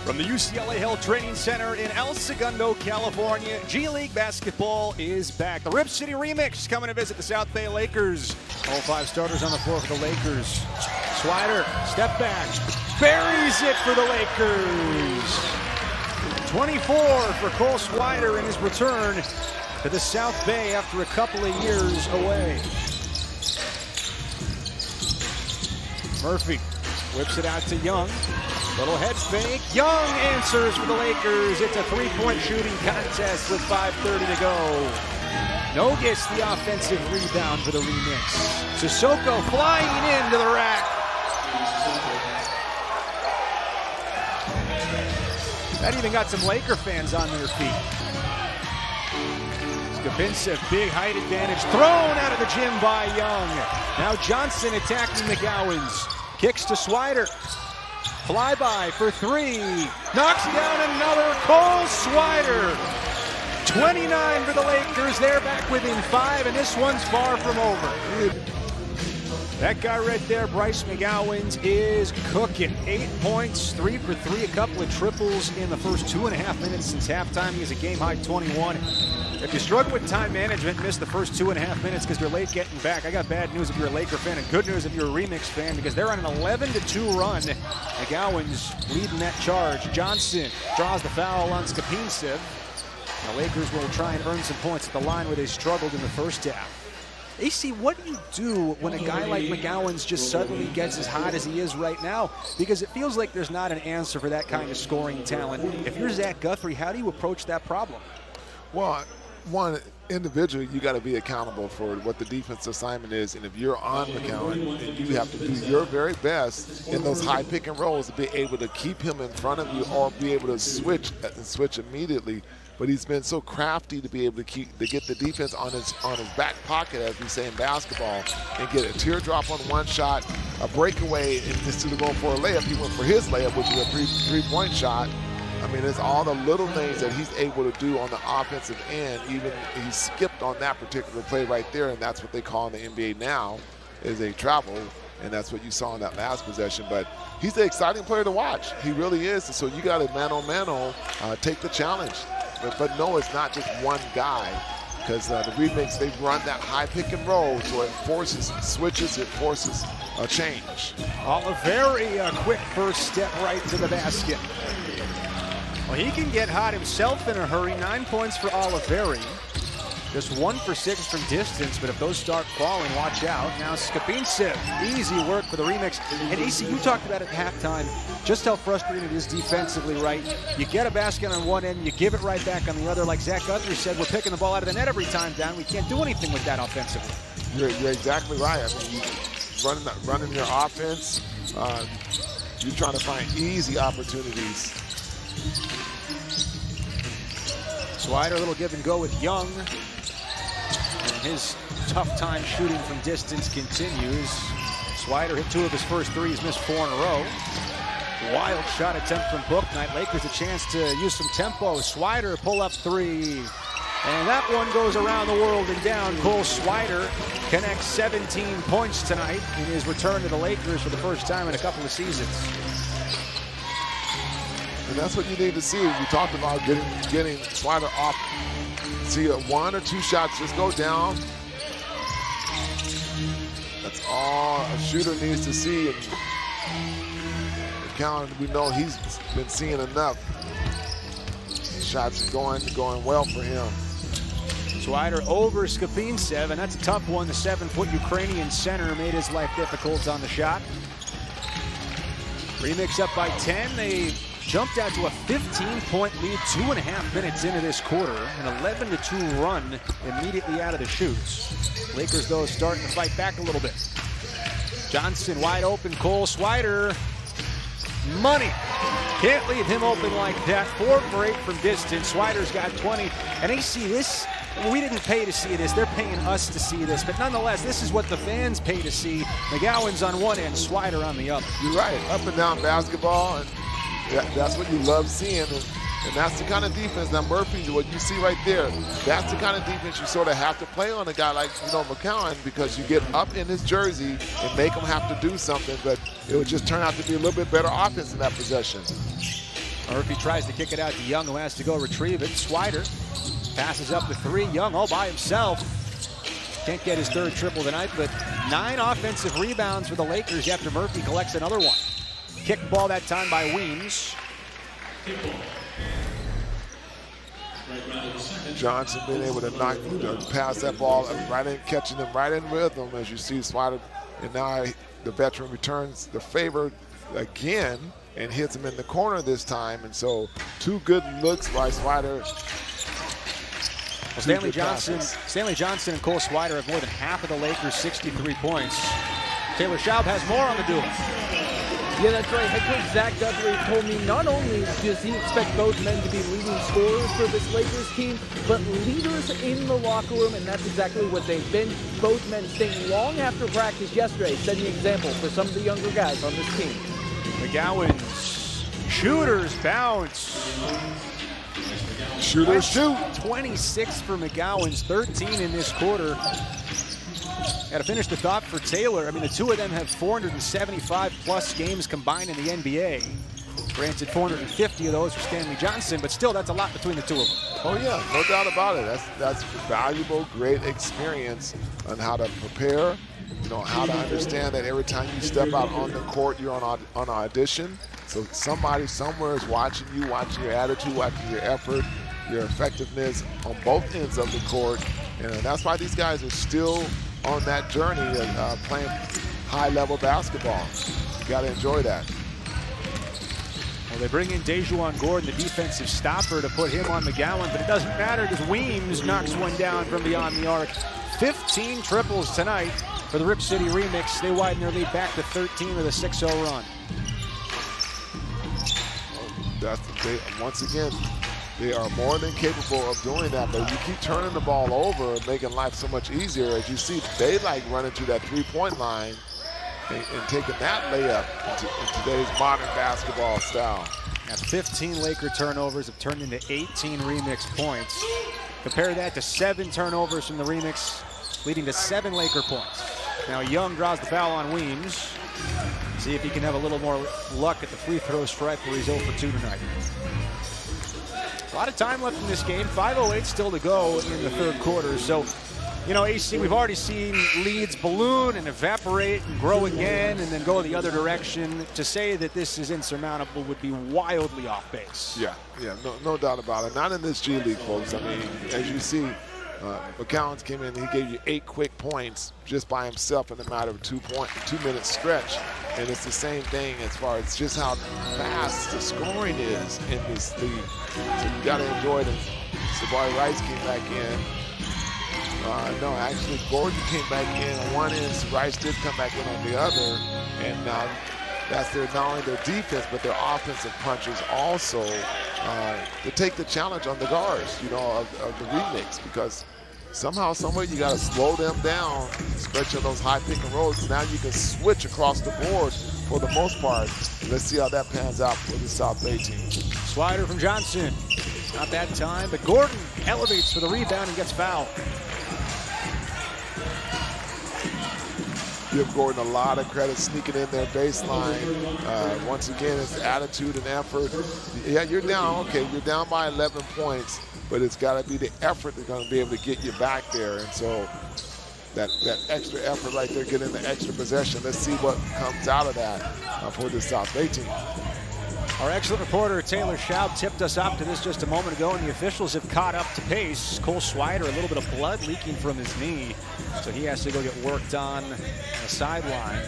From the UCLA Health Training Center in El Segundo, California, G League basketball is back. The Rip City Remix coming to visit the South Bay Lakers. All 5 starters on the floor for the Lakers. Swider, step back, buries it for the Lakers. 24 for Cole Swider in his return to the South Bay after a couple of years away. Murphy whips it out to Young. Little head fake. Young answers for the Lakers. It's a 3-point shooting contest with 5:30 to go. No gets the offensive rebound for the Remix. Sissoko flying into the rack. That even got some Laker fans on their feet. Skapincev, big height advantage, thrown out of the gym by Young. Now Johnson attacking McGowan's. Kicks to Swider. Flyby for 3. Knocks down another. Cole Swider. 29 for the Lakers. They're back within 5, and this one's far from over. That guy right there, Bryce McGowens, is cooking. 8 points, 3 for 3, a couple of triples in the first 2.5 minutes since halftime. He has a game-high 21. If you struggle with time management, miss the first 2.5 minutes because you're late getting back, I got bad news if you're a Laker fan and good news if you're a Remix fan because they're on an 11-2 run. McGowens leading that charge. Johnson draws the foul on Skapincev. The Lakers will try and earn some points at the line where they struggled in the first half. AC, what do you do when a guy like McGowens just suddenly gets as hot as he is right now? Because it feels like there's not an answer for that kind of scoring talent. If you're Zach Guthrie, how do you approach that problem? Well, one, individually, you got to be accountable for what the defense assignment is. And if you're on McGowan, you have to do your very best in those high pick and rolls to be able to keep him in front of you or be able to switch immediately. But he's been so crafty to be able to get the defense on his back pocket, as we say in basketball, and get a teardrop on one shot, a breakaway, and instead of going for a layup, he went for his layup, which is a three-point shot. I mean, it's all the little things that he's able to do on the offensive end. Even he skipped on that particular play right there, and that's what they call in the NBA now is a travel, and that's what you saw in that last possession. But he's an exciting player to watch. He really is. So you got to mano-mano take the challenge. But no, it's not just one guy, because the Remix, they run that high pick and roll, so it forces switches, it forces a change. Oliveri, a quick first step right to the basket. Well, he can get hot himself in a hurry. 9 points for Oliveri. Just 1 for 6 from distance, but if those start falling, watch out. Now Skapincev, easy work for the Remix. And AC, you talked about it at halftime, just how frustrating it is defensively, right? You get a basket on one end, you give it right back on the other. Like Zach Guthrie said, we're picking the ball out of the net every time down. We can't do anything with that offensively. You're exactly right. I mean, running your offense, you're trying to find easy opportunities. Swider, a little give and go with Young. And his tough time shooting from distance continues. Swider hit 2 of his first 3s, missed 4 in a row. Wild shot attempt from Bouknight. Lakers a chance to use some tempo. Swider pull up 3. And that one goes around the world and down. Cole Swider connects 17 points tonight in his return to the Lakers for the first time in a couple of seasons. And that's what you need to see. We talked about getting Swider off. See 1 or 2 shots just go down. That's all a shooter needs to see. And McCowan, we know he's been seeing enough. Shots going well for him. Swider over Skapincev, and that's a tough one. The 7-foot Ukrainian center made his life difficult on the shot. Remix up by 10. They jumped out to a 15-point lead 2.5 minutes into this quarter. An 11-2 run immediately out of the chutes. Lakers, though, starting to fight back a little bit. Johnson wide open. Cole Swider. Money. Can't leave him open like that. 4 for 8 from distance. Swider's got 20. And they see this. We didn't pay to see this. They're paying us to see this. But nonetheless, this is what the fans pay to see. McGowan's on one end, Swider on the other. You're right. Up and down basketball. And that's what you love seeing. And that's the kind of defense that Murphy, what you see right there, that's the kind of defense you sort of have to play on a guy like, McCowan, because you get up in his jersey and make him have to do something, but it would just turn out to be a little bit better offense in that possession. Murphy tries to kick it out to Young, who has to go retrieve it. Swider passes up the 3. Young all by himself. Can't get his 3rd triple tonight, but 9 offensive rebounds for the Lakers after Murphy collects another one. Kick ball that time by Weems. Johnson being able to pass that ball right in, catching them right in rhythm, as you see Swider. And now the veteran returns the favor again and hits him in the corner this time. And so 2 good looks by Swider. Well, Stanley Johnson and Cole Swider have more than half of the Lakers' 63 points. Taylor Schaub has more on the duel. Yeah, that's right. Head coach Zach Dudley told me not only does he expect both men to be leading scorers for this Lakers team, but leaders in the locker room, and that's exactly what they've been. Both men staying long after practice yesterday, setting the example for some of the younger guys on this team. McGowan's shooters bounce. Shooters shoot. 26 for McGowan's, 13 in this quarter. Got to finish the thought for Taylor. I mean, the 2 of them have 475-plus games combined in the NBA. Granted, 450 of those for Stanley Johnson, but still, that's a lot between the 2 of them. Oh yeah, no doubt about it. That's valuable, great experience on how to prepare. You know, how to understand that every time you step out on the court, you're on audition. So somebody somewhere is watching you, watching your attitude, watching your effort, your effectiveness on both ends of the court. And that's why these guys are still on that journey of playing high-level basketball. You got to enjoy that. Well, they bring in Dejuan Gordon, the defensive stopper, to put him on McGowan, but it doesn't matter because Weems knocks one down from beyond the arc. 15 triples tonight for the Rip City Remix. They widen their lead back to 13 with a 6-0 run. Once again, they are more than capable of doing that, but you keep turning the ball over and making life so much easier. As you see, they like running to that 3-point line and taking that layup in today's modern basketball style. Now 15 Laker turnovers have turned into 18 Remix points. Compare that to 7 turnovers from the Remix, leading to 7 Laker points. Now Young draws the foul on Weems. See if he can have a little more luck at the free throw stripe where he's 0 for 2 tonight. A lot of time left in this game. 5:08 still to go in the 3rd quarter. So, you know, AC, we've already seen leads balloon and evaporate and grow again and then go the other direction. To say that this is insurmountable would be wildly off base. Yeah, no doubt about it. Not in this G League, folks. I mean, as you see, McCowan came in, he gave you 8 quick points just by himself in a matter of 2-minute stretch. And it's the same thing as far as just how fast the scoring is in this league. So you got to enjoy it. Sabari Rice came back in. No, actually, Gordon came back in on one end. Rice did come back in on the other. And that's not only their defense, but their offensive punches also to take the challenge on the guards, you know, of the Remix, because somehow, somewhere, you got to slow them down, especially on those high pick and rolls. Now you can switch across the board for the most part. Let's see how that pans out for the South Bay team. Swider from Johnson. Not that time, but Gordon elevates for the rebound and gets fouled. Give Gordon a lot of credit sneaking in their baseline. Once again, it's attitude and effort. Yeah, you're down. Okay, you're down by 11 points, but it's got to be the effort that's going to be able to get you back there. And so that extra effort right there, getting the extra possession. Let's see what comes out of that for the South Bay team. Our excellent reporter, Taylor Schaub, tipped us off to this just a moment ago, and the officials have caught up to pace. Cole Swider, a little bit of blood leaking from his knee, so he has to go get worked on the sideline.